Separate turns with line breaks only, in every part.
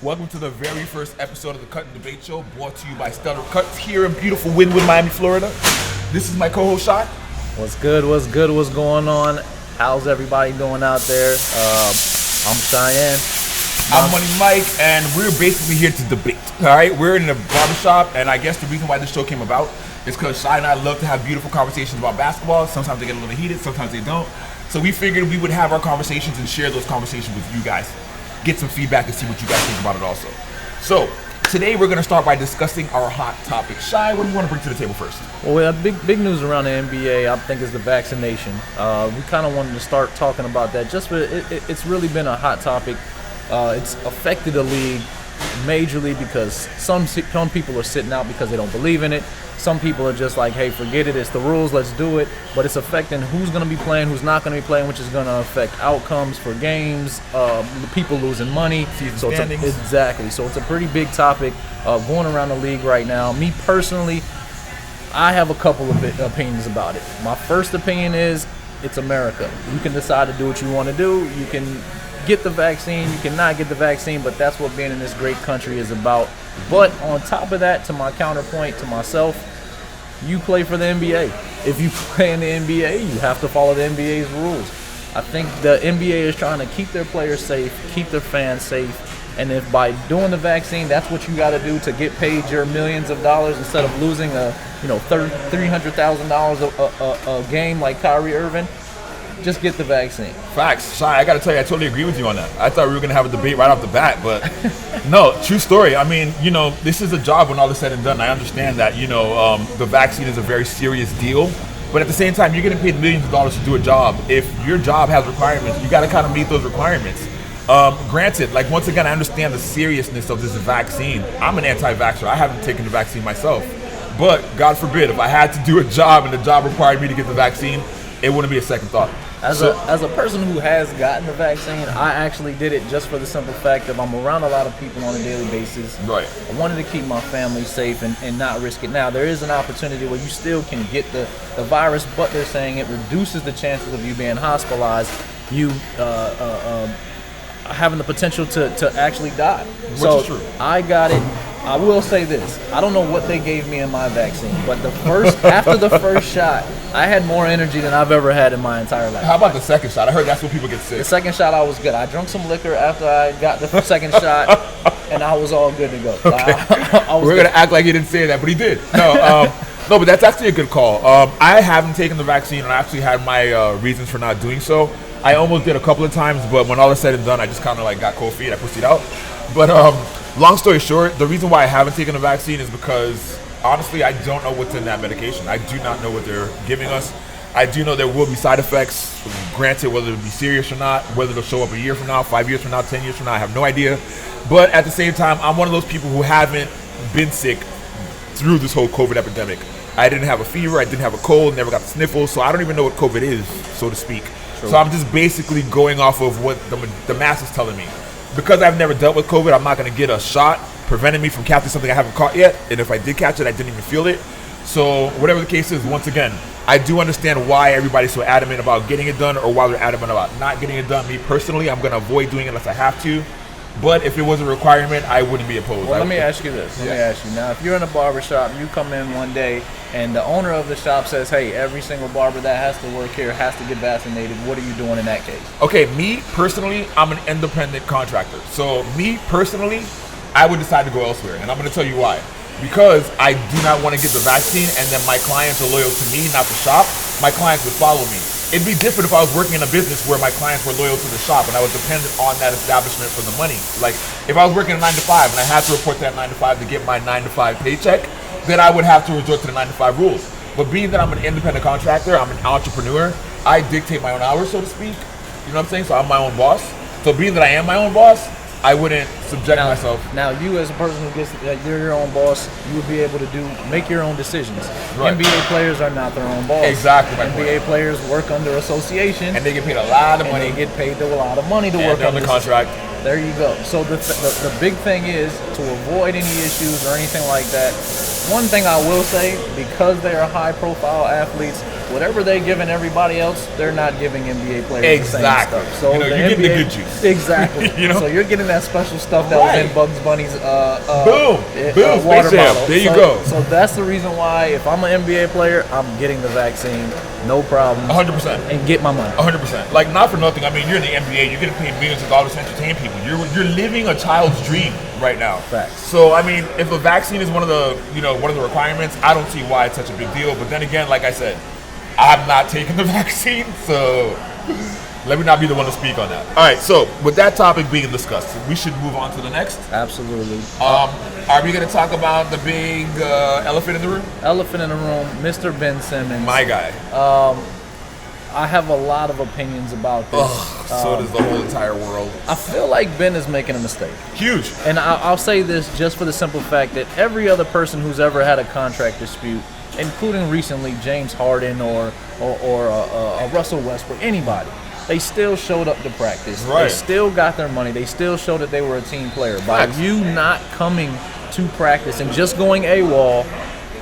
Welcome to the very first episode of the Cut and Debate Show, brought to you by Stellar Cuts here in beautiful Wynwood, Miami, Florida. This is my co-host, Shai.
What's good? What's going on? How's everybody doing out there? I'm Cheyenne.
I'm Money Mike, and we're basically here to debate, all right? We're in a barbershop, and I guess the reason why this show came about is because Shai and I love to have beautiful conversations about basketball. Sometimes they get a little heated, sometimes they don't. So we figured we would have our conversations and share those conversations with you guys. Get some feedback and see what you guys think about it also. So today we're going to start by discussing our hot topic. Shai, what do you want to bring to the table first?
Well, we have big news around the NBA, I think, is the vaccination. We kind of wanted to start talking about that. It's really been a hot topic. It's affected the league majorly because some people are sitting out because they don't believe in it. Some people are just like, hey, forget it, it's the rules, let's do it. But it's affecting who's going to be playing, who's not going to be playing, which is going to affect outcomes for games, people losing money.
So
exactly. So it's a pretty big topic going around the league right now. Me personally, I have a couple of opinions about it. My first opinion is it's America. You can decide to do what you want to do. You can get the vaccine, you cannot get the vaccine, but that's what being in this great country is about. But on top of that, to my counterpoint, to myself, you play for the NBA. If you play in the NBA, you have to follow the NBA's rules. I think the NBA is trying to keep their players safe, keep their fans safe, and if by doing the vaccine, that's what you got to do to get paid your millions of dollars instead of losing $300,000 a game like Kyrie Irving, just get the vaccine.
Facts. Shai, I got to tell you, I totally agree with you on that. I thought we were going to have a debate right off the bat, but no, true story. I mean, this is a job when all is said and done. I understand that, the vaccine is a very serious deal, but at the same time, you're getting paid millions of dollars to do a job. If your job has requirements, you got to kind of meet those requirements. Granted, once again, I understand the seriousness of this vaccine. I'm an anti-vaxxer. I haven't taken the vaccine myself, but God forbid, if I had to do a job and the job required me to get the vaccine, it wouldn't be a second thought.
As a person who has gotten the vaccine, I actually did it just for the simple fact that I'm around a lot of people on a daily basis.
Right.
I wanted to keep my family safe and not risk it. Now, there is an opportunity where you still can get the virus, but they're saying it reduces the chances of you being hospitalized, you having the potential to actually die.
Which is true.
I got it. I will say this. I don't know what they gave me in my vaccine, but after the first shot, I had more energy than I've ever had in my entire life.
How about the second shot? I heard that's when people get sick.
The second shot, I was good. I drank some liquor after I got the second shot, and I was all good to go.
Okay. We're going to act like he didn't say that, but he did. No, no, but that's actually a good call. I haven't taken the vaccine, and I actually had my reasons for not doing so. I almost did a couple of times, but when all is said and done, I just kind of got cold feet. I pushed it out. But long story short, the reason why I haven't taken the vaccine is because, honestly, I don't know what's in that medication. I do not know what they're giving us. I do know there will be side effects. Granted, whether it'll be serious or not, whether it'll show up a year from now, 5 years from now, 10 years from now, I have no idea. But at the same time, I'm one of those people who haven't been sick through this whole COVID epidemic. I didn't have a fever, I didn't have a cold, never got the sniffles, so I don't even know what COVID is, so to speak. True. So I'm just basically going off of what the mass is telling me. Because I've never dealt with COVID, I'm not going to get a shot preventing me from catching something I haven't caught yet. And if I did catch it, I didn't even feel it. So whatever the case is, once again, I do understand why everybody's so adamant about getting it done or why they're adamant about not getting it done. Me personally, I'm going to avoid doing it unless I have to. But if it was a requirement, I wouldn't be opposed.
Well, let me ask you this. Let me ask you. Now, if you're in a barbershop, you come in one day, and the owner of the shop says, hey, every single barber that has to work here has to get vaccinated, what are you doing in that case?
Okay, me personally, I'm an independent contractor. So me personally, I would decide to go elsewhere, and I'm going to tell you why. Because I do not want to get the vaccine, and then my clients are loyal to me, not the shop. My clients would follow me. It'd be different if I was working in a business where my clients were loyal to the shop and I was dependent on that establishment for the money. Like, if I was working a 9 to 5 and I had to report that 9 to 5 to get my 9 to 5 paycheck, then I would have to resort to the 9 to 5 rules. But being that I'm an independent contractor, I'm an entrepreneur, I dictate my own hours, so to speak. You know what I'm saying? So I'm my own boss. So being that I am my own boss, I wouldn't subject myself.
Now, you as a person who gets, you're your own boss, you would be able to make your own decisions. Right. NBA players are not their own boss.
Exactly.
NBA players work under association.
And they get paid a lot of money.
And they get paid a lot of money to work under
the contract.
There you go. So the big thing is to avoid any issues or anything like that. One thing I will say, because they are high-profile athletes, whatever they're giving everybody else, they're not giving NBA players
Exactly.
the same stuff. So
you're getting the good juice.
Exactly. So you're getting that special stuff that was in Bugs Bunny's
boom,
water bottle.
There you go.
So that's the reason why, if I'm an NBA player, I'm getting the vaccine, no problem.
100%.
And get my money.
100%. Like, not for nothing. I mean, you're in the NBA. You're getting paid millions of dollars to entertain people. You're living a child's dream right now.
Facts.
So, I mean, if a vaccine is one of the requirements, I don't see why it's such a big deal. But then again, like I said, I'm not taking the vaccine, so let me not be the one to speak on that. All right, so with that topic being discussed, we should move on to the next.
Absolutely.
Are we going to talk about the big elephant in the room?
Elephant in the room, Mr. Ben Simmons.
My guy.
I have a lot of opinions about this.
So does the whole entire world.
I feel like Ben is making a mistake.
Huge.
And I'll say this just for the simple fact that every other person who's ever had a contract dispute, including recently James Harden or Russell Westbrook, anybody, they still showed up to practice.
Right.
They still got their money. They still showed that they were a team player. By
Facts.
you not coming to practice and just going AWOL,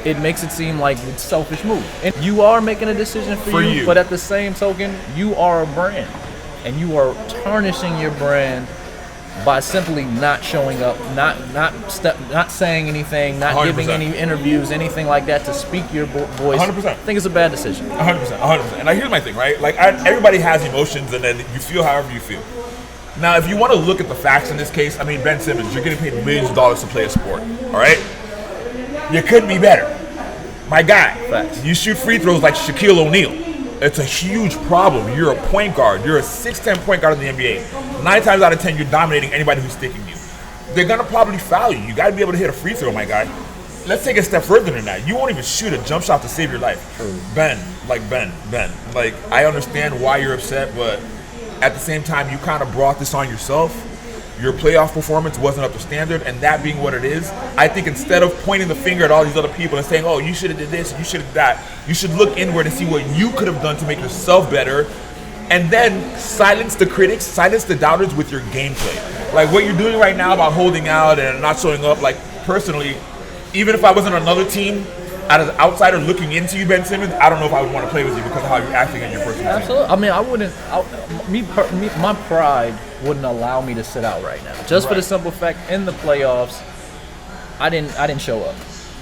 it makes it seem like it's a selfish move. And you are making a decision for you, but at the same token, you are a brand. And you are tarnishing your brand by simply not showing up, not saying anything, not
100%.
giving any interviews, anything like that to speak your voice.
100%.
I think it's a bad decision.
100%. And here's my thing, right? Like, everybody has emotions, and then you feel however you feel. Now, if you want to look at the facts in this case, I mean, Ben Simmons, you're getting paid millions of dollars to play a sport, all right? You could be better. My guy,
Facts.
You shoot free throws like Shaquille O'Neal. It's a huge problem. You're a point guard. You're a 6'10" point guard in the NBA. 9 times out of 10, you're dominating anybody who's sticking you. They're going to probably foul you. You got to be able to hit a free throw, my guy. Let's take a step further than that. You won't even shoot a jump shot to save your life.
True.
Ben. Like, I understand why you're upset, but at the same time, you kind of brought this on yourself. Your playoff performance wasn't up to standard, and that being what it is, I think instead of pointing the finger at all these other people and saying, oh, you should have did this, you should have that, you should look inward and see what you could have done to make yourself better, and then silence the critics, silence the doubters with your gameplay. Like what you're doing right now about holding out and not showing up, like personally, even if I wasn't on another team, as an outsider looking into you, Ben Simmons, I don't know if I would want to play with you because of how you're acting in your personal team.
Absolutely. I mean, I wouldn't. My pride wouldn't allow me to sit out right now. Just for the simple fact, in the playoffs, I didn't show up,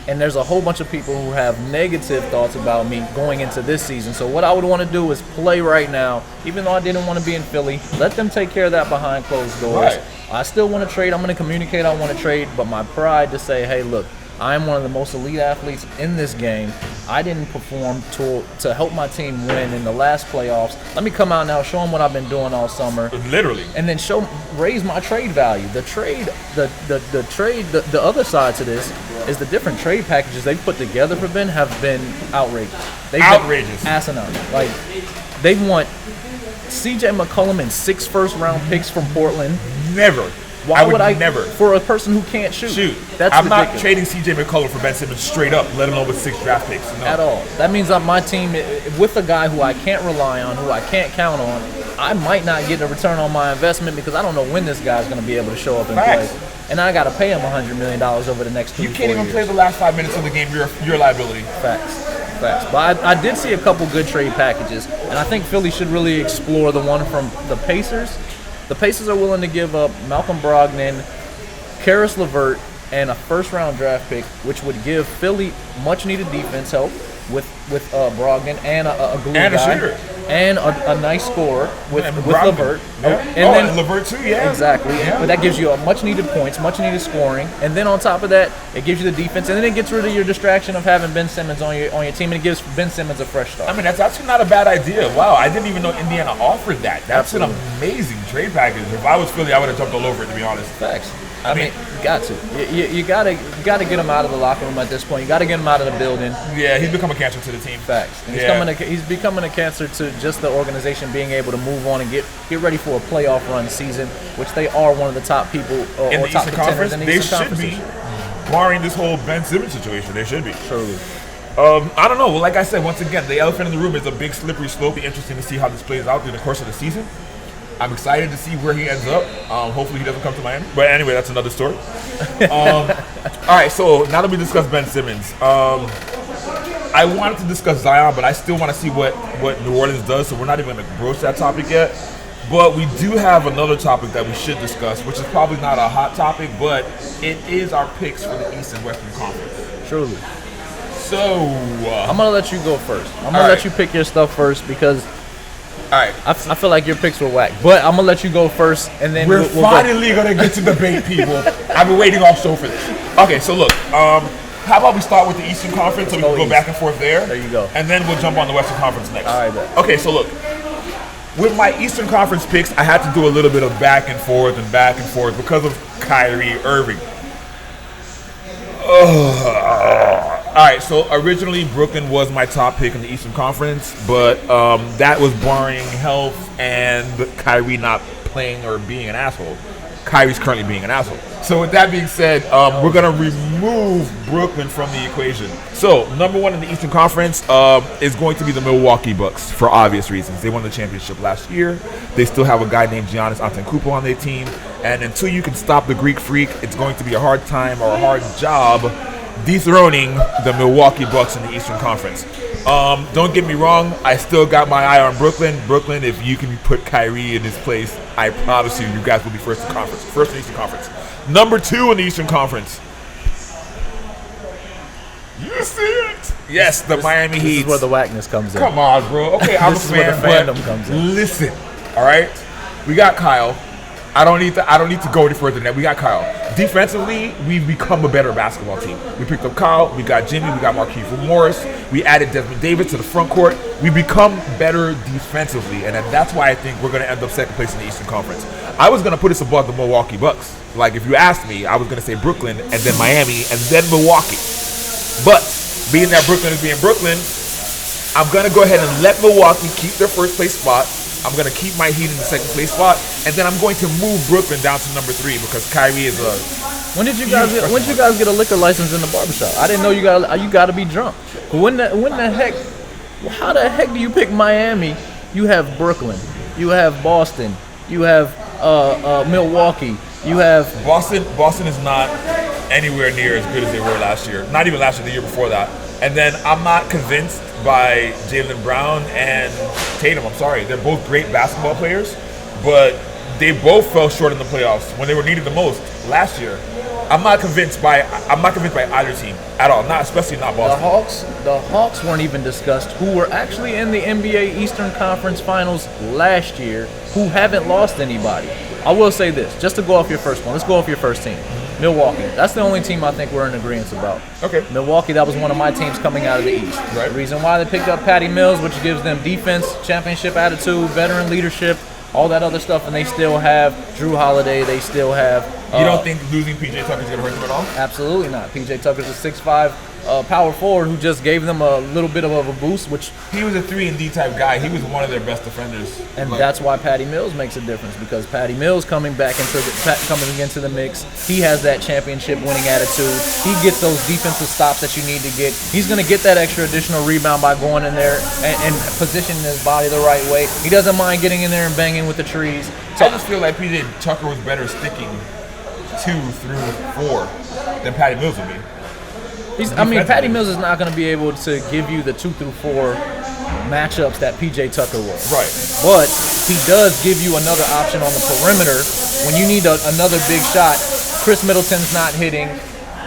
and there's a whole bunch of people who have negative thoughts about me going into this season. So what I would want to do is play right now, even though I didn't want to be in Philly. Let them take care of that behind closed doors.
Right.
I still want to trade. I'm going to communicate I want to trade, but my pride to say, hey, look, I am one of the most elite athletes in this game. I didn't perform to help my team win in the last playoffs. Let me come out now, show them what I've been doing all summer.
Literally.
And then raise my trade value. The other side to this is the different trade packages they've put together for Ben have been outrageous.
Outrageous.
Asinine. Like, they want CJ McCollum and 6 first-round picks from Portland.
Never.
Why would I
never
for a person who can't shoot? That's
I'm
ridiculous.
not trading CJ McCollum for Ben Simmons straight up, let alone with 6 draft picks. No.
At all. That means that my team, with a guy who I can't rely on, who I can't count on, I might not get a return on my investment because I don't know when this guy's going to be able to show up and
Facts.
play. And I got to pay him $100 million over the next 2
You
years.
can't even play the last 5 minutes of the game. You're a liability.
Facts. But I did see a couple good trade packages, and I think Philly should really explore the one from the Pacers. The Pacers are willing to give up Malcolm Brogdon, Karis LeVert, and a first-round draft pick, which would give Philly much-needed defense help with Brogdon and a glue
And a
guy.
shooter.
And a nice scorer with
Brogdon.
LeVert.
Yeah.
And
then LeVert too, yeah.
Exactly.
Yeah.
But that gives you a much-needed points, much-needed scoring. And then on top of that, it gives you the defense. And then it gets rid of your distraction of having Ben Simmons on your team, and it gives Ben Simmons a fresh start.
I mean, that's actually not a bad idea. Wow, I didn't even know Indiana offered that. That's
Absolutely.
an amazing trade package. If I was Philly, I would have jumped all over it, to be honest.
Facts. I mean, you got to. You gotta get him out of the locker room at this point. You got to get him out of the building.
Yeah, he's become a cancer to the team.
Facts. And
Yeah.
he's becoming a cancer to just the organization being able to move on and get ready for a playoff run season, which they are one of the top people
In
or
the
top
Eastern
contenders
Conference,
in the
they
Eastern
should
Conference.
be, barring this whole Ben Simmons situation. They should be.
Truly.
I don't know. Well, like I said, once again, the elephant in the room is a big slippery slope. It'll be interesting to see how this plays out through the course of the season. I'm excited to see where he ends up. Hopefully he doesn't come to Miami. But anyway, that's another story. All right, so now that we discussed Ben Simmons, I wanted to discuss Zion, but I still want to see what New Orleans does, so we're not even going to broach that topic yet. But we do have another topic that we should discuss, which is probably not a hot topic, but it is our picks for the East and Western Conference.
Truly.
So
I'm gonna let you go first. I'm gonna let you pick your stuff first because I feel like your picks were whack. But I'm gonna let you go first, and then
we're finally gonna get to debate, people. I've been waiting all show for this. Okay, so look, how about we start with the Eastern Conference, so we can go back and forth there.
There you go.
And then we'll jump on the Western Conference next.
All right. Then.
Okay, so look, with my Eastern Conference picks, I had to do a little bit of back and forth because of Kyrie Irving. All right, so originally Brooklyn was my top pick in the Eastern Conference, but that was barring health and Kyrie not playing or being an asshole. Kyrie's currently being an asshole. So with that being said, we're going to remove Brooklyn from the equation. So number one in the Eastern Conference is going to be the Milwaukee Bucks for obvious reasons. They won the championship last year. They still have a guy named Giannis Antetokounmpo on their team. And until you can stop the Greek Freak, it's going to be a hard time or a hard job dethroning the Milwaukee Bucks in the Eastern Conference. Don't get me wrong, I still got my eye on Brooklyn. Brooklyn, if you can put Kyrie in his place, I promise you guys will be first in the Eastern Conference. Number two in the Eastern Conference. You see it? Yes, the Miami Heat.
This is where the whackness comes in.
Come on, bro. Okay, I'm a fan,
where the fandom comes in.
Listen, all right? We got Kyle. I don't need to go any further than that. We got Kyle. Defensively, we've become a better basketball team. We picked up Kyle. We got Jimmy. We got Markieff Morris. We added Desmond Davis to the front court. We become better defensively, and that's why I think we're going to end up second place in the Eastern Conference. I was going to put us above the Milwaukee Bucks. Like, if you asked me, I was going to say Brooklyn and then Miami and then Milwaukee. But being that Brooklyn is being Brooklyn, I'm going to go ahead and let Milwaukee keep their first place spot. I'm going to keep my Heat in the second place spot, and then I'm going to move Brooklyn down to number 3 because Kyrie is a...
When did you guys get a liquor license in the barbershop? I didn't know you got to be drunk. How the heck do you pick Miami? You have Brooklyn, you have Boston, you have Milwaukee, you have...
Boston is not anywhere near as good as they were last year. Not even last year, the year before that. And then I'm not convinced by Jaylen Brown and Tatum. I'm sorry. They're both great basketball players, but they both fell short in the playoffs when they were needed the most last year. I'm not convinced by either team at all. Especially not Boston.
The Hawks weren't even discussed, who were actually in the NBA Eastern Conference Finals last year, who haven't lost anybody. I will say this, just to go off your first one. Let's go off your first team. Milwaukee. That's the only team I think we're in agreement about.
Okay.
Milwaukee, that was one of my teams coming out of the East.
Right.
The reason why they picked up Patty Mills, which gives them defense, championship attitude, veteran leadership, all that other stuff, and they still have Drew Holiday. They still have...
you don't think losing P.J. Tucker is going to hurt them at all?
Absolutely not. P.J. Tucker's a 6'5", power forward who just gave them a little bit of a boost, which...
He was a 3-and-D type guy. He was one of their best defenders.
And that's why Patty Mills makes a difference, because Patty Mills coming into the mix, he has that championship winning attitude. He gets those defensive stops that you need to get. He's going to get that extra additional rebound by going in there and positioning his body the right way. He doesn't mind getting in there and banging with the trees.
So I just feel like P.J. Tucker was better sticking 2 through 4 than Patty Mills would be.
Patty Mills is not going to be able to give you the 2 through 4 matchups that P.J. Tucker was.
Right.
But he does give you another option on the perimeter when you need another big shot. Chris Middleton's not hitting.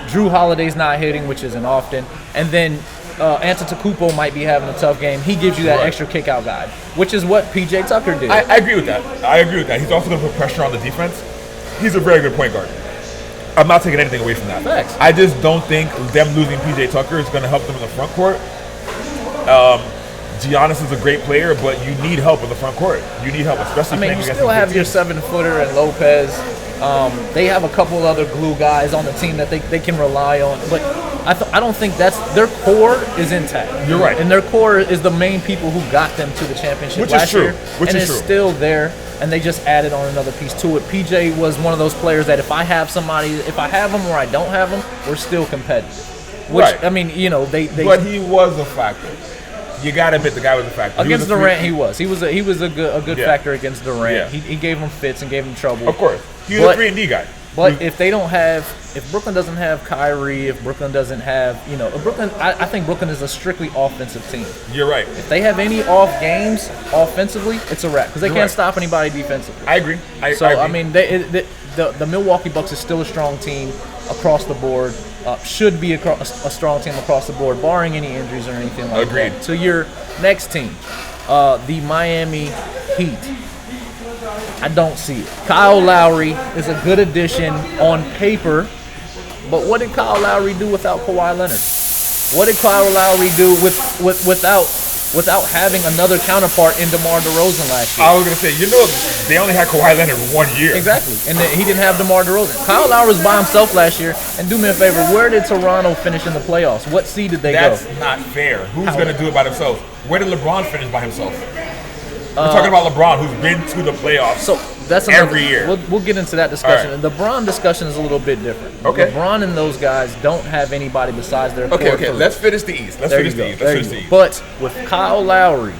Drew Holiday's not hitting, which isn't often. And then Antetokounmpo might be having a tough game. He gives you that extra kick-out guy, which is what P.J. Tucker did.
I agree with that. He's also going to put pressure on the defense. He's a very good point guard. I'm not taking anything away from that.
Facts.
I just don't think them losing P.J. Tucker is going to help them in the front court. Giannis is a great player, but you need help in the front court. You need help, especially playing
you
against
still have your
teams.
7-footer and Lopez. They have a couple other glue guys on the team that they can rely on. But I don't think their core is intact.
You're right.
And their core is the main people who got them to the championship last year. And it's still there. And they just added on another piece to it. PJ was one of those players that if I have them or I don't have them, we're still competitive. Which,
right.
they...
But he was a factor. You gotta admit the guy was a factor.
Against Durant, he was a good
Yeah.
factor against Durant.
Yeah.
He gave him fits and gave him trouble.
Of course, he was a 3-and-D guy.
But if Brooklyn doesn't have Kyrie, if Brooklyn doesn't have, I think Brooklyn is a strictly offensive team.
You're right.
If they have any off games offensively, it's a wrap because they
You're
can't
right.
stop anybody defensively.
I agree. I
I
agree.
mean, the Milwaukee Bucks is still a strong team across the board. Should be a strong team across the board, barring any injuries or anything like
Agreed.
that. To your next team, the Miami Heat. I don't see it. Kyle Lowry is a good addition on paper, but what did Kyle Lowry do without Kawhi Leonard? What did Kyle Lowry do without having another counterpart in DeMar DeRozan last year?
I was gonna say, they only had Kawhi Leonard 1 year.
Exactly, and then he didn't have DeMar DeRozan. Kyle Lowry was by himself last year, and do me a favor, where did Toronto finish in the playoffs? What seed did they
That's
go?
not fair. Who's gonna do it by themselves? Where did LeBron finish by himself? We're talking about LeBron, who's been to the playoffs.
So that's
every year.
We'll get into that discussion.
All right.
The Bron discussion is a little bit different.
Okay.
LeBron and those guys don't have anybody besides their core
Okay.
three.
Let's finish the East. Let's finish the East.
But with Kyle Lowry,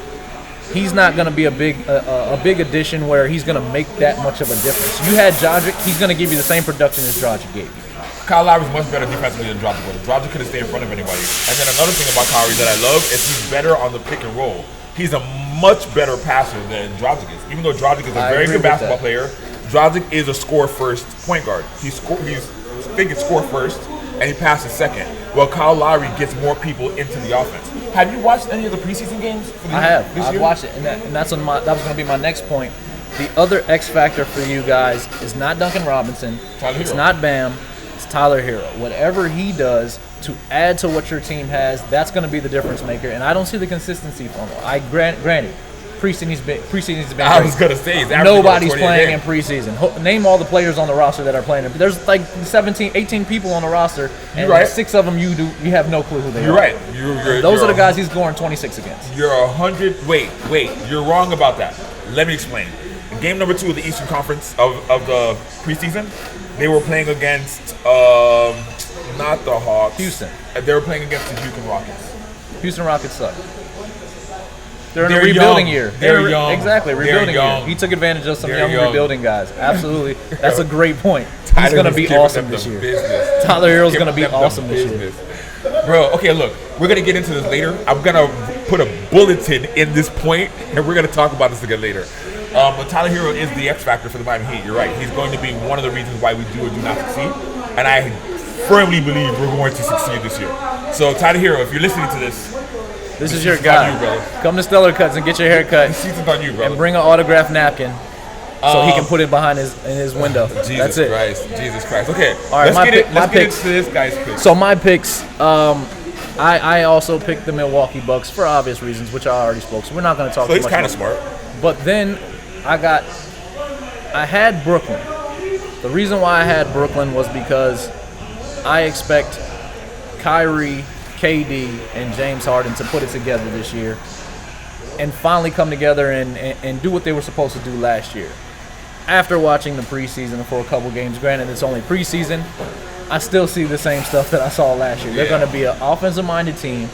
he's not going to be a big addition where he's going to make that much of a difference. You had Dragic, he's going to give you the same production as Dragic gave you.
Kyle Lowry's much better defensively than Dragic was. Dragic couldn't stay in front of anybody. And then another thing about Kyrie that I love is he's better on the pick and roll. He's a much better passer than Dragic is. Even though Dragic is a very good basketball player, Dragic is a score-first point guard. He's thinking score first, and he passes second. Well, Kyle Lowry gets more people into the offense. Have you watched any of the preseason games?
I have. I've watched it, and that was going to be my next point. The other X factor for you guys is not Duncan Robinson. It's not Bam. It's Tyler Herro. Whatever he does to add to what your team has, that's going to be the difference maker. And I don't see the consistency from him. Granted, preseason's been
I
great.
was going to say,
nobody's playing in preseason. Name all the players on the roster that are playing. There's like 18 people on the roster, and
right.
6 of them you have no clue who they are.
You're right.
Those are the guys he's scoring 26 against.
You're 100. Wait. You're wrong about that. Let me explain. In game number 2 of the Eastern Conference of the preseason, they were playing against not the Hawks.
Houston.
They were playing against the Houston Rockets.
Houston Rockets suck. They're in a rebuilding year.
They're young.
Exactly, rebuilding year. He took advantage of some young rebuilding guys. Absolutely. That's a great point. He's going to be awesome this year. Tyler Herro's going to be awesome this year.
Bro, okay, look. We're going to get into this later. I'm going to put a bulletin in this point, and we're going to talk about this again later. But Tyler Herro is the X factor for the Miami Heat. You're right. He's going to be one of the reasons why we do or do not succeed. And I firmly believe we're going to succeed this year. So, Tyler Herro, if you're listening to this,
this is your guy. Come to Stellar Cuts and get your hair cut.
The season's on you, brother.
And bring an autographed napkin so he can put it behind in his window. That's it.
Jesus Christ. Okay.
All right,
let's get into this guy's picks.
So my picks, I also picked the Milwaukee Bucks for obvious reasons, which I already spoke. So we're not going to talk too much.
So he's kind of smart.
But then I had Brooklyn. The reason why I had Brooklyn was because I expect Kyrie, KD, and James Harden to put it together this year and finally come together and do what they were supposed to do last year. After watching the preseason for a couple games, granted it's only preseason, I still see the same stuff that I saw last year. They're going to be an offensive-minded team,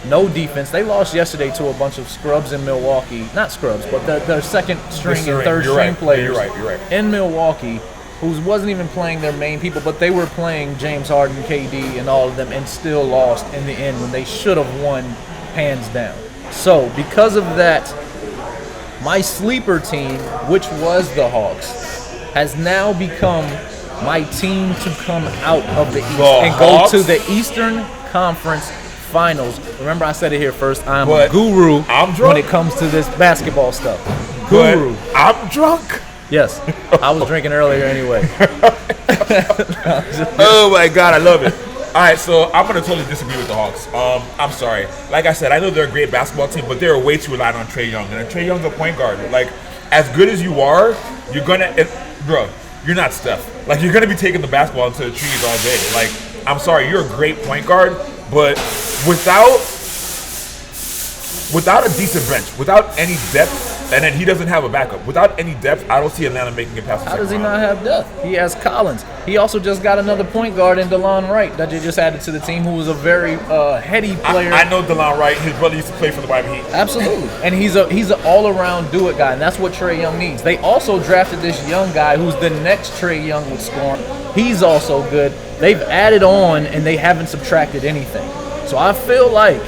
no defense. They lost yesterday to a bunch of scrubs in Milwaukee. Not scrubs, but their second string and third string players
You're right.
in Milwaukee who wasn't even playing their main people, but they were playing James Harden, KD, and all of them, and still lost in the end when they should have won hands down. So, because of that, my sleeper team, which was the Hawks, has now become my team to come out of the East and go to the Eastern Conference Finals. Remember, I said it here first. I'm a guru when it comes to this basketball stuff. Guru.
I'm drunk.
Yes, I was drinking earlier anyway.
Oh my God, I love it. All right, so I'm going to totally disagree with the Hawks. I'm sorry. Like I said, I know they're a great basketball team, but they're way too reliant on Trae Young. And Trae Young's a point guard. Like, as good as you are, you're going to, bro, you're not Steph. Like, you're going to be taking the basketball into the trees all day. Like, I'm sorry, you're a great point guard, but without a decent bench, without any depth, And then he doesn't have a backup. Without any depth, I don't see Atlanta making it past the
How does he
second
not
round.
have depth? He has Collins. He also just got another point guard in DeLon Wright that they just added to the team, who was a very heady player.
I know DeLon Wright. His brother used to play for the Miami Heat.
Absolutely. And he's an all-around do-it guy, and that's what Trae Young needs. They also drafted this young guy who's the next Trae Young with scoring. He's also good. They've added on, and they haven't subtracted anything. So I feel like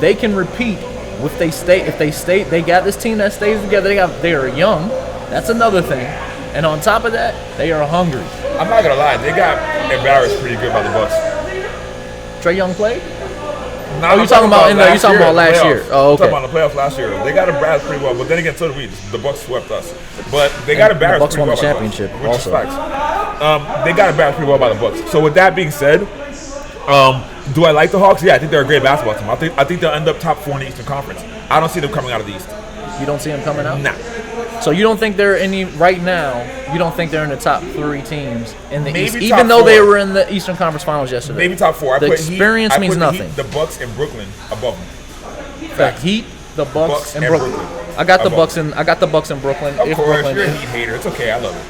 they can repeat if they stay. They got this team that stays together. They are young. That's another thing. And on top of that, they are hungry.
I'm not gonna lie, they got embarrassed pretty good by the Bucks.
Trae Young played?
Nah,
you talking about last year? Oh, okay.
I'm talking about the playoffs last year. They got embarrassed pretty well, but then again, so did we. The Bucks swept us, but they got embarrassed.
The Bucks
pretty
won the
well
championship.
By the Bucks, which
Also,
is facts. They got embarrassed pretty well by the Bucks. So with that being said, do I like the Hawks? Yeah, I think they're a great basketball team. I think they'll end up top 4 in the Eastern Conference. I don't see them coming out of the East.
you don't see them coming out?
Nah.
So you don't think they're right now? You don't think they're in the top 3 teams in the East,
Maybe
even
top
though they
4.
were in the Eastern Conference Finals yesterday?
Maybe top 4.
The experience means nothing.
The Bucks and Brooklyn above them.
The Heat, the Bucks, and Brooklyn. I got the Bucks in Brooklyn.
Of course, you're a Heat hater. It's okay. I love it.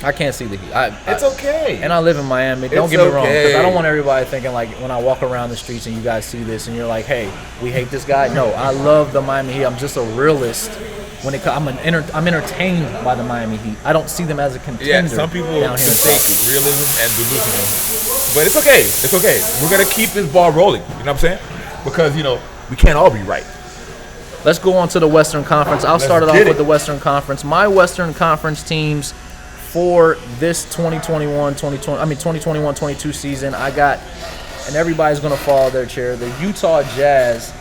I can't see the Heat.
It's okay.
And I live in Miami. Don't get me wrong, because I don't want everybody thinking like when I walk around the streets and you guys see this and you're like, "Hey, we hate this guy." No, I love the Miami Heat. I'm just a realist. When I'm entertained by the Miami Heat. I don't see them as a contender.
Yeah, some people
down here
mistake realism and delusional. But it's okay. It's okay. We're gonna keep this ball rolling. You know what I'm saying? Because we can't all be right.
Let's go on to the Western Conference. I'll start it off with the Western Conference. My Western Conference teams for this 2021-22 season, I got, and everybody's going to fall their chair, the Utah Jazz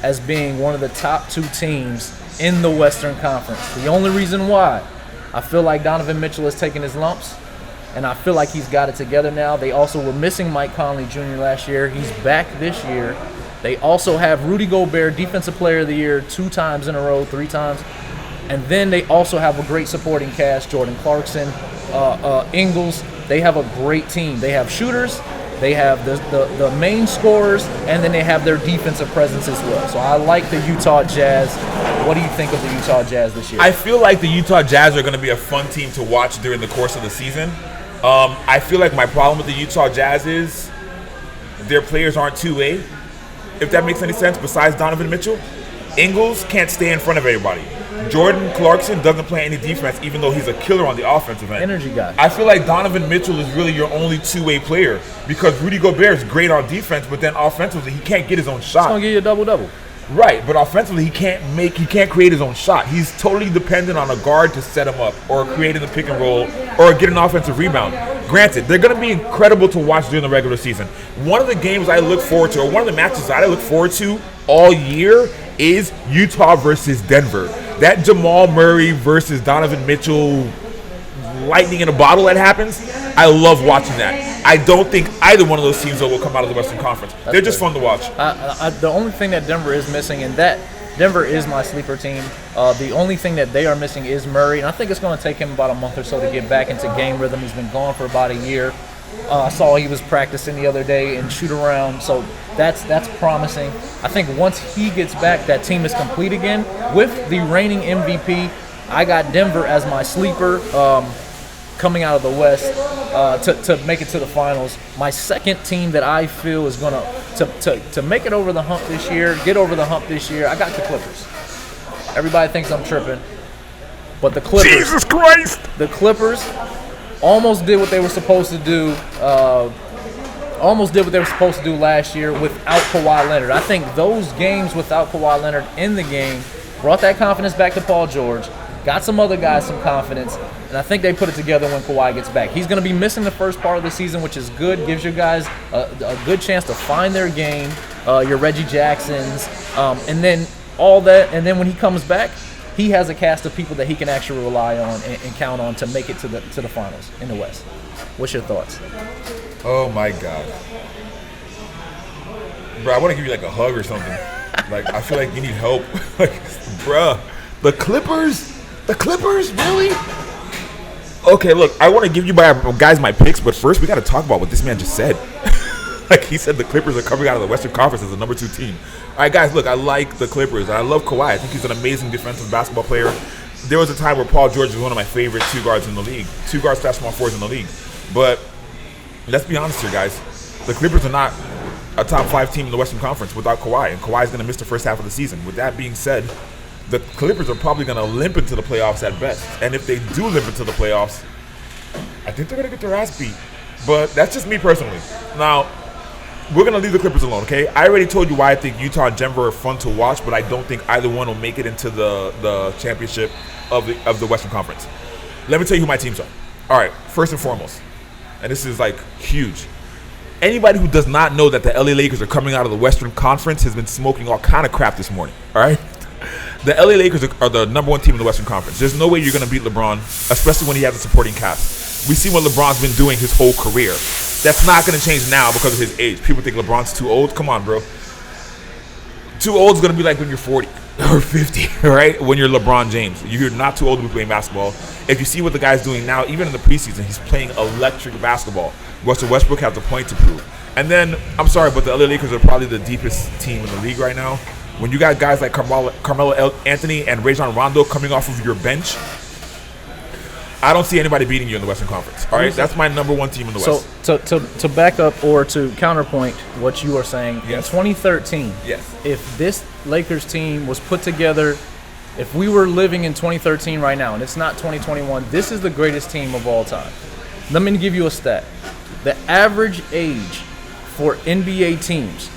as being one of the top 2 teams in the Western Conference. The only reason why, I feel like Donovan Mitchell has taken his lumps, and I feel like he's got it together now. They also were missing Mike Conley Jr. last year. He's back this year. They also have Rudy Gobert, Defensive Player of the Year 2 times in a row, 3 times. And then they also have a great supporting cast, Jordan Clarkson, Ingles. They have a great team. They have shooters, they have the main scorers, and then they have their defensive presence as well. So I like the Utah Jazz. What do you think of the Utah Jazz this year?
I feel like the Utah Jazz are going to be a fun team to watch during the course of the season. I feel like my problem with the Utah Jazz is their players aren't two-way, if that makes any sense, besides Donovan Mitchell. Ingles can't stay in front of everybody. Jordan Clarkson doesn't play any defense, even though he's a killer on the offensive end.
Energy guy.
I feel like Donovan Mitchell is really your only two-way player because Rudy Gobert is great on defense, but then offensively he can't get his own shot.
He's gonna give you a double-double.
Right, but offensively he can't create his own shot. He's totally dependent on a guard to set him up or create in the pick and roll or get an offensive rebound. Granted, they're going to be incredible to watch during the regular season. One of the games I look forward to, or one of the matches that I look forward to all year is Utah versus Denver. That Jamal Murray versus Donovan Mitchell lightning in a bottle that happens, I love watching that. I don't think either one of those teams, though, will come out of the Western Conference. They're just fun to watch.
The only thing that Denver is missing, and that Denver is my sleeper team, the only thing that they are missing is Murray, and I think it's going to take him about a month or so to get back into game rhythm. He's been gone for about a year. I saw he was practicing the other day and shoot around, so that's promising. I think once he gets back, that team is complete again. With the reigning MVP, I got Denver as my sleeper coming out of the West to make it to the finals. My second team that I feel is going to make it over the hump this year, I got the Clippers. Everybody thinks I'm tripping, but the Clippers.
Jesus Christ!
The Clippers almost did what they were supposed to do. Last year without Kawhi Leonard. I think those games without Kawhi Leonard in the game brought that confidence back to Paul George, got some other guys some confidence, and I think they put it together when Kawhi gets back. He's going to be missing the first part of the season, which is good. Gives your guys a good chance to find their game, your Reggie Jacksons, and then all that. And then when he comes back, he has a cast of people that he can actually rely on and count on to make it to the finals in the West. What's your thoughts?
Oh my God. Bro, I want to give you like a hug or something. Like, I feel like you need help. Like, bruh, the Clippers, really? Okay, look, I want to give you guys my picks, but first we got to talk about what this man just said. Like, he said the Clippers are coming out of the Western Conference as the number 2 team. All right, guys, look, I like the Clippers. I love Kawhi. I think he's an amazing defensive basketball player. there was a time where Paul George was one of my favorite two guards in the league. Two guards, small forwards in the league. But let's be honest here, guys. The Clippers are not a top 5 team in the Western Conference without Kawhi, and Kawhi is going to miss the first half of the season. With that being said, the Clippers are probably going to limp into the playoffs at best. And if they do limp into the playoffs, I think they're going to get their ass beat. But that's just me personally. Now, we're going to leave the Clippers alone, okay? I already told you why I think Utah and Denver are fun to watch, but I don't think either one will make it into the championship of the Western Conference. Let me tell you who my teams are. All right, first and foremost, and this is like huge. Anybody who does not know that the LA Lakers are coming out of the Western Conference has been smoking all kind of crap this morning, all right? The LA Lakers are the number 1 team in the Western Conference. There's no way you're going to beat LeBron, especially when he has a supporting cast. We see what LeBron's been doing his whole career. That's not going to change now because of his age. People think LeBron's too old. Come on, bro. Too old is going to be like when you're 40 or 50, right? When you're LeBron James. You're not too old to be playing basketball. If you see what the guy's doing now, even in the preseason, he's playing electric basketball. Russell Westbrook has a point to prove. And then, I'm sorry, but the LA Lakers are probably the deepest team in the league right now. When you got guys like Carmelo Anthony and Rajon Rondo coming off of your bench, I don't see anybody beating you in the Western Conference. All right, that's my number 1 team in the West.
So to back up or to counterpoint what you are saying,
yes.
In 2013,
yes,
if this Lakers team was put together, if we were living in 2013 right now, and it's not 2021, this is the greatest team of all time. Let me give you a stat. The average age for NBA teams,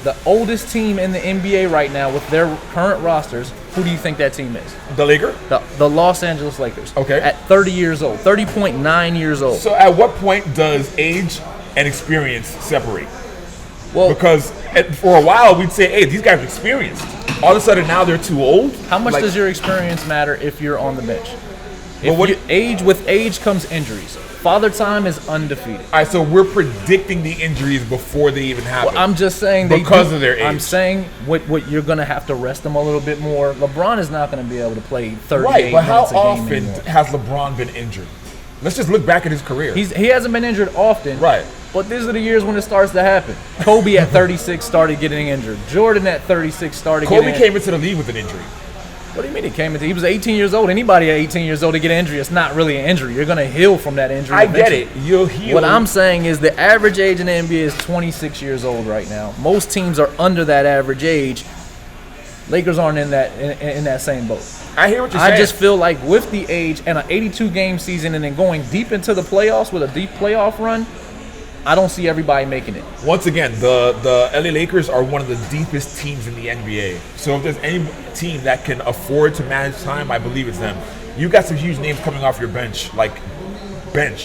the oldest team in the NBA right now with their current rosters, who do you think that team is?
The Lakers?
The Los Angeles Lakers.
Okay.
At 30 years old, 30.9 years old.
So at what point does age and experience separate?
Well,
because for a while we'd say, hey, these guys are experienced. All of a sudden now they're too old.
How much does your experience matter if you're on the bench?
Well,
With age comes injuries. Father Time is undefeated.
All right, so we're predicting the injuries before they even happen.
Well, I'm just saying
because of their age.
I'm saying what you're going to have to rest them a little bit more. LeBron is not going to be able to play 38
right, but how
minutes a game
often
anymore.
has LeBron been injured? Let's just look back at his career.
He hasn't been injured often.
Right.
But these are the years when it starts to happen. Kobe at 36 started getting injured. Jordan at 36 started getting injured.
Kobe came into the league with an injury.
What do you mean he was 18 years old? Anybody at 18 years old to get an injury, it's not really an injury. You're going to heal from that injury.
I get it. You'll heal.
What I'm saying is the average age in the NBA is 26 years old right now. Most teams are under that average age. Lakers aren't in that same boat.
I hear what you're saying.
I just feel like with the age and an 82-game season and then going deep into the playoffs with a deep playoff run, I don't see everybody making it.
Once again, the LA Lakers are one of the deepest teams in the NBA. So if there's any team that can afford to manage time, I believe it's them. You got some huge names coming off your bench,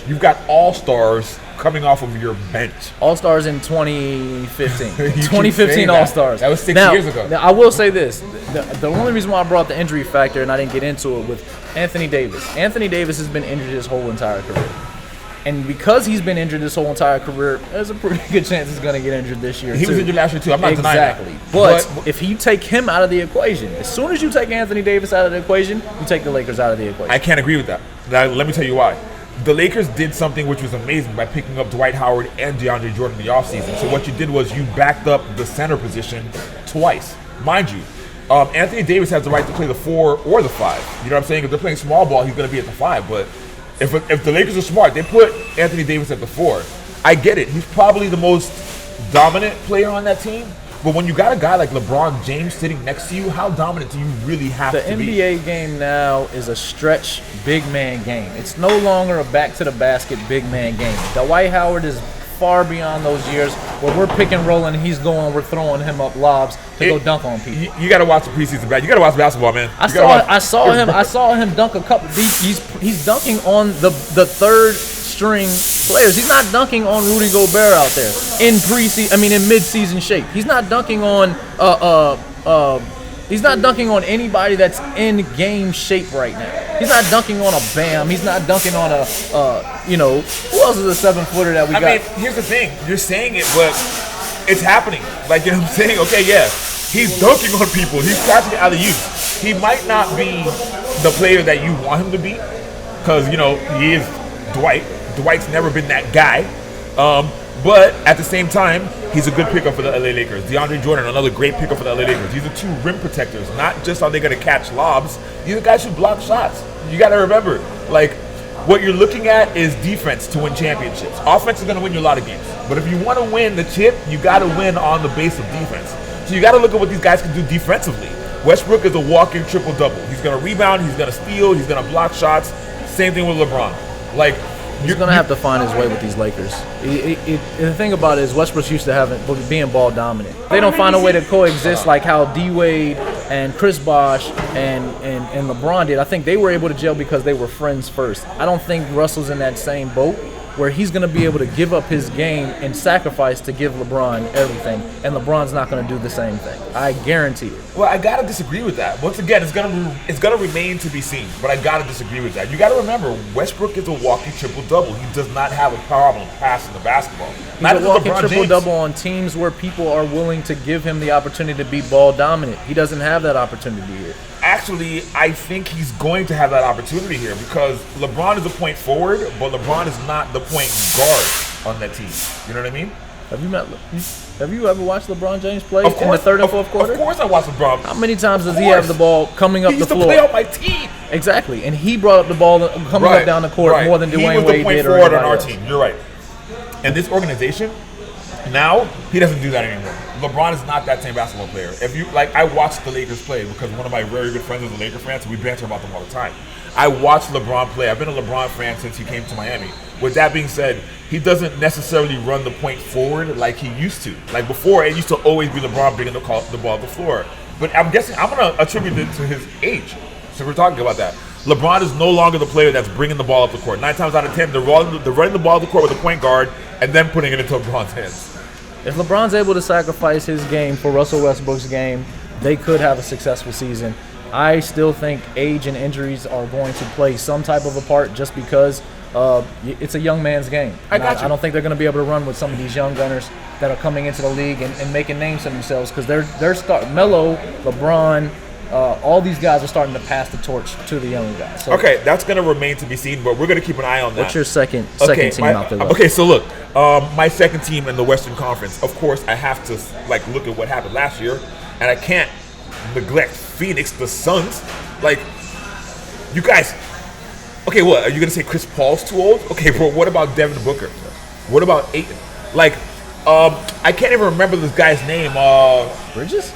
You've got all-stars coming off of your bench.
All-stars in 2015. 2015 All-Stars.
That was 6 years ago.
Now, I will say this. The only reason why I brought the injury factor and I didn't get into it with Anthony Davis. Anthony Davis has been injured his whole entire career. And because he's been injured this whole entire career, there's a pretty good chance he's going to get injured this year,
He was injured last year, too. I'm not denying that.
Exactly. But if you take him out of the equation, as soon as you take Anthony Davis out of the equation, you take the Lakers out of the equation.
I can't agree with that. Now, let me tell you why. The Lakers did something which was amazing by picking up Dwight Howard and DeAndre Jordan in the offseason. So what you did was you backed up the center position twice. Mind you, Anthony Davis has the right to play the 4 or the 5. You know what I'm saying? If they're playing small ball, he's going to be at the 5. But if the Lakers are smart, they put Anthony Davis at the 4. I get it. He's probably the most dominant player on that team. But when you got a guy like LeBron James sitting next to you, how dominant do you really have to be?
The NBA game now is a stretch big man game. It's no longer a back-to-the-basket big man game. Dwight Howard is far beyond those years where we're pick and rolling, we're throwing him up lobs to go dunk on people.
You got to watch the preseason basketball. You got to watch basketball, man.
I saw him dunk a couple. He's dunking on the third string players. He's not dunking on Rudy Gobert out there in mid-season shape. He's not dunking on he's not dunking on anybody that's in game shape right now. He's not dunking on a Bam. He's not dunking on who else is a 7-footer that we got?
I mean, here's the thing. You're saying it, but it's happening. Like, you know what I'm saying? Okay, yeah. He's dunking on people. He's catching alley-oops. He might not be the player that you want him to be because, he is Dwight. Dwight's never been that guy. But at the same time, he's a good pickup for the LA Lakers. DeAndre Jordan, another great pickup for the LA Lakers. These are two rim protectors. Not just are they going to catch lobs. These are guys who block shots. You got to remember, like, what you're looking at is defense to win championships. Offense is going to win you a lot of games. But if you want to win the chip, you got to win on the base of defense. So you got to look at what these guys can do defensively. Westbrook is a walking triple-double. He's going to rebound, he's going to steal, he's going to block shots. Same thing with LeBron. Like,
he's going to have to find his way with these Lakers. The thing about it is Westbrook's used to being ball dominant. They don't find a way to coexist like how D-Wade and Chris Bosh and LeBron did. I think they were able to gel because they were friends first. I don't think Russell's in that same boat where he's going to be able to give up his game and sacrifice to give LeBron everything, and LeBron's not going to do the same thing. I guarantee it.
Well, I got to disagree with that. Once again, it's gonna remain to be seen, but I got to disagree with that. You got to remember, Westbrook is a walking triple-double. He does not have a problem passing the basketball.
He's a walking triple-double on teams where people are willing to give him the opportunity to be ball dominant. He doesn't have that opportunity here.
Actually, I think he's going to have that opportunity here because LeBron is a point forward, but LeBron is not the point guard on that team. You know what I mean?
Have you ever watched LeBron James play in the third and fourth quarter?
Of course I watched LeBron.
How many times does he have the ball coming up the floor?
He used to play on my team.
Exactly, and he brought up the ball coming up down the court more than Dwayne Wade did.
He was the point forward on our team. You're right. And this organization, now, he doesn't do that anymore. LeBron is not that same basketball player. I watched the Lakers play because one of my very good friends is a Laker fan, so we banter about them all the time. I watched LeBron play. I've been a LeBron fan since he came to Miami. With that being said, he doesn't necessarily run the point forward like he used to. Like before, it used to always be LeBron bringing the ball up the floor. But I'm guessing I'm going to attribute it to his age. So we're talking about that. LeBron is no longer the player that's bringing the ball up the court. 9 times out of 10, they're running the ball up the court with a point guard and then putting it into LeBron's hands.
If LeBron's able to sacrifice his game for Russell Westbrook's game, they could have a successful season. I still think age and injuries are going to play some type of a part just because it's a young man's game. I don't think they're going to be able to run with some of these young gunners that are coming into the league and making names for themselves because they're Melo, LeBron, all these guys are starting to pass the torch to the younger guys. So,
okay, that's going to remain to be seen, but we're going to keep an eye on that.
What's your second team out there?
Okay, so look, my second team in the Western Conference, of course, I have to look at what happened last year, and I can't neglect Phoenix, the Suns. Like, you guys, okay, what, are you going to say Chris Paul's too old? Okay, bro, what about Devin Booker? What about Ayton? Like, I can't even remember this guy's name.
Bridges.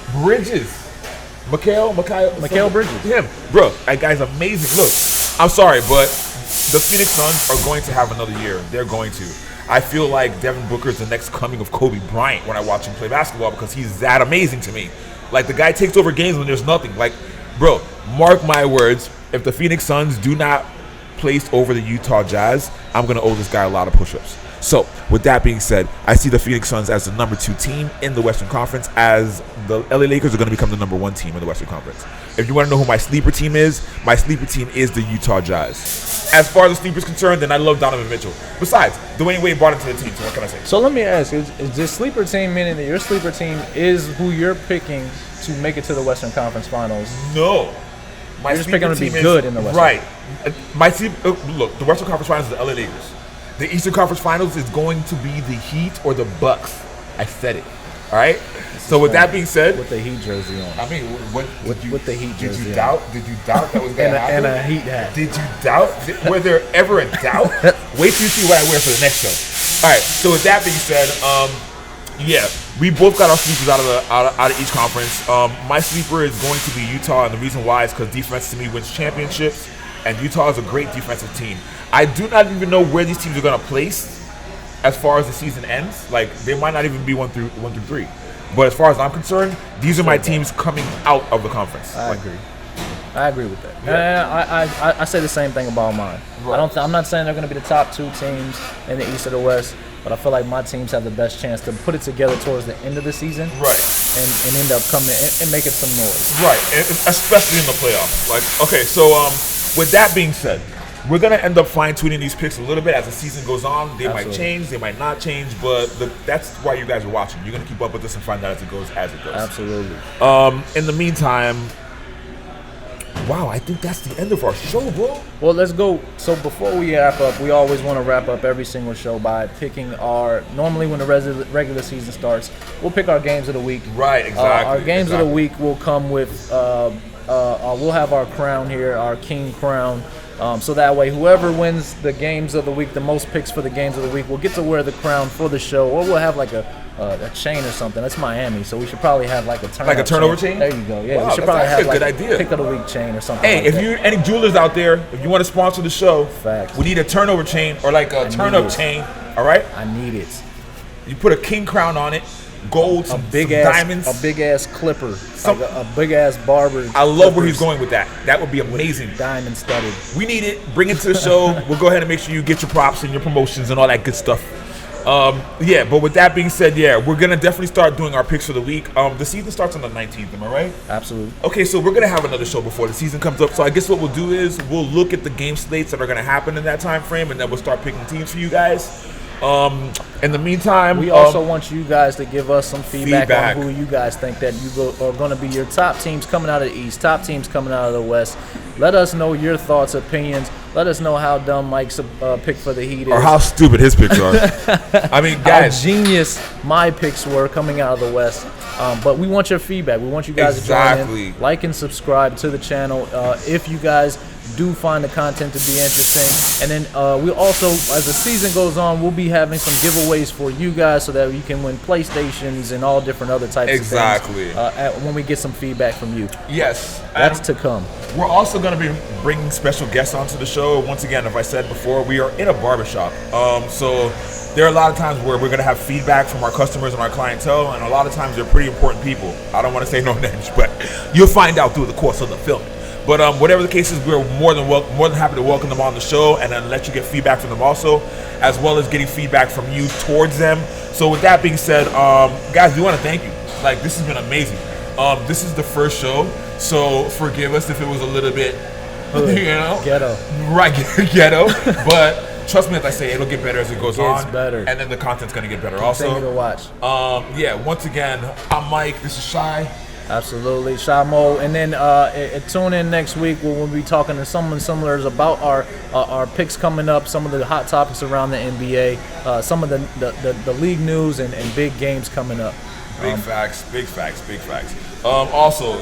Mikal Bridges. Him. Bro, that guy's amazing. Look, I'm sorry, but the Phoenix Suns are going to have another year. They're going to. I feel like Devin Booker is the next coming of Kobe Bryant when I watch him play basketball because he's that amazing to me. Like, the guy takes over games when there's nothing. Like, bro, mark my words, if the Phoenix Suns do not place over the Utah Jazz, I'm going to owe this guy a lot of push-ups. So, with that being said, I see the Phoenix Suns as the number 2 team in the Western Conference, as the LA Lakers are going to become the number 1 team in the Western Conference. If you want to know who my sleeper team is the Utah Jazz. As far as the sleeper is concerned, then I love Donovan Mitchell. Besides, Dwayne Wade brought him to the team, so what can I say?
So let me ask, is this sleeper team meaning that your sleeper team is who you're picking to make it to the Western Conference Finals?
No.
You're just picking them to be good in the Western.
Right. Look, the Western Conference Finals is the LA Lakers. The Eastern Conference Finals is going to be the Heat or the Bucks. I said it. All right? So with that being said,
with the Heat jersey on.
I mean,
with the Heat jersey.
Did you doubt that was going to happen?
And a Heat hat.
Did you doubt? Was there ever a doubt? Wait till you see what I wear for the next show. All right. So with that being said, yeah, we both got our sleepers out of each conference. My sleeper is going to be Utah, and the reason why is because defense to me wins championships, and Utah is a great defensive team. I do not even know where these teams are going to place as far as the season ends. Like, they might not even be 1 through 3. But as far as I'm concerned, these are my teams coming out of the conference.
I agree with that. Yeah. I say the same thing about mine. Right. I'm not saying they're going to be the top 2 teams in the East or the West, but I feel like my teams have the best chance to put it together towards the end of the season,
right?
And end up coming and making some noise,
right? And especially in the playoffs. Like, okay, so with that being said, we're gonna end up fine-tuning these picks a little bit as the season goes on. They might change, they might not change, but that's why you guys are watching. You're gonna keep up with this and find out as it goes.
Absolutely.
In the meantime, wow, I think that's the end of our show, bro.
Well, let's go. So before we wrap up, we always want to wrap up every single show by picking normally when the regular season starts, we'll pick our games of the week.
Right, exactly.
Our games of the week will come with, we'll have our crown here, our king crown. So that way, whoever wins the games of the week, the most picks for the games of the week, will get to wear the crown for the show, or we'll have like a chain or something. That's Miami, so we should probably have like a turnover chain. There you go. Yeah,
wow,
we should probably have
a
like
good idea.
Pick of the week chain or something.
Hey,
like
if
that.
you're any jewelers out there, if you want to sponsor the show,
Facts.
we need a turnover chain or like a turn-up chain. All right,
I need it.
you put a king crown on it, gold, some diamonds,
a big ass clipper, like a big ass barber.
I love where he's going with that. That would be amazing.
Diamond studded.
We need it. Bring it to the show. We'll go ahead and make sure you get your props and your promotions and all that good stuff. Yeah, but with that being said, yeah, we're going to definitely start doing our picks for the week. The season starts on the 19th, am I right?
Absolutely.
Okay, so we're going to have another show before the season comes up. So I guess what we'll do is we'll look at the game slates that are going to happen in that time frame, and then we'll start picking teams for you guys. In the meantime,
we also want you guys to give us some feedback on who you guys think that are going to be your top teams coming out of the East, top teams coming out of the West. Let us know your thoughts, opinions. Let us know how dumb Mike's pick for the Heat is,
or how stupid his picks are. I mean, guys,
how genius my picks were coming out of the West. But we want your feedback. We want you guys to join in, like and subscribe to the channel. If you guys do find the content to be interesting, and then we also, as the season goes on, we'll be having some giveaways for you guys so that you can win PlayStations and all different other types of things. When we get some feedback from you.
Yes,
that's to come.
We're also going to be bringing special guests onto the show. Once again, if I said before, we are in a barbershop, so there are a lot of times where we're going to have feedback from our customers and our clientele, and a lot of times they're pretty important people. I don't want to say no names, but you'll find out through the course of the film. But whatever the case is, we're more than happy to welcome them on the show and then let you get feedback from them also, as well as getting feedback from you towards them. So with that being said, guys, we want to thank you. Like, this has been amazing. This is the first show, so forgive us if it was a little bit,
ghetto.
Right, ghetto. But trust me if I say it'll get better as it goes on.
It's better.
And then the content's going to get better also.
Continue to watch.
Yeah, once again, I'm Mike. This is Shy.
Absolutely, Shamo. And then tune in next week when we'll be talking to someone similar about our picks coming up, some of the hot topics around the NBA, some of the league news and big games coming up.
Big facts. Also,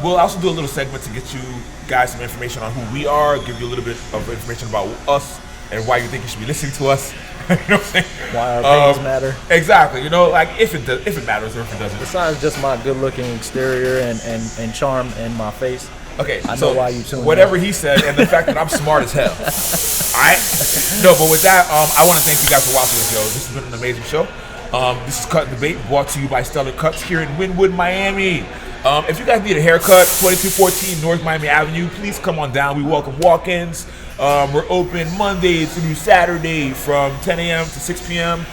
we'll also do a little segment to get you guys some information on who we are, give you a little bit of information about us and why you think you should be listening to us. You know what I'm saying?
Why our opinions matter.
Exactly. Like if it matters or if it doesn't.
Besides just my good-looking exterior and charm and my face.
Okay,
I know why you tuned
whatever he said, and the fact that I'm smart as hell. Alright? No, but with that, I want to thank you guys for watching this, yo. This has been an amazing show. This is Cut and Debate, brought to you by Stellar Cuts here in Wynwood, Miami. If you guys need a haircut, 2214 North Miami Avenue, please come on down. We welcome walk-ins. We're open Monday through Saturday from 10 a.m. to 6 p.m.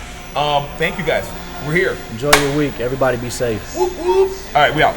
Thank you guys. We're here.
Enjoy your week. Everybody be safe.
Whoop, whoop. All right, we out.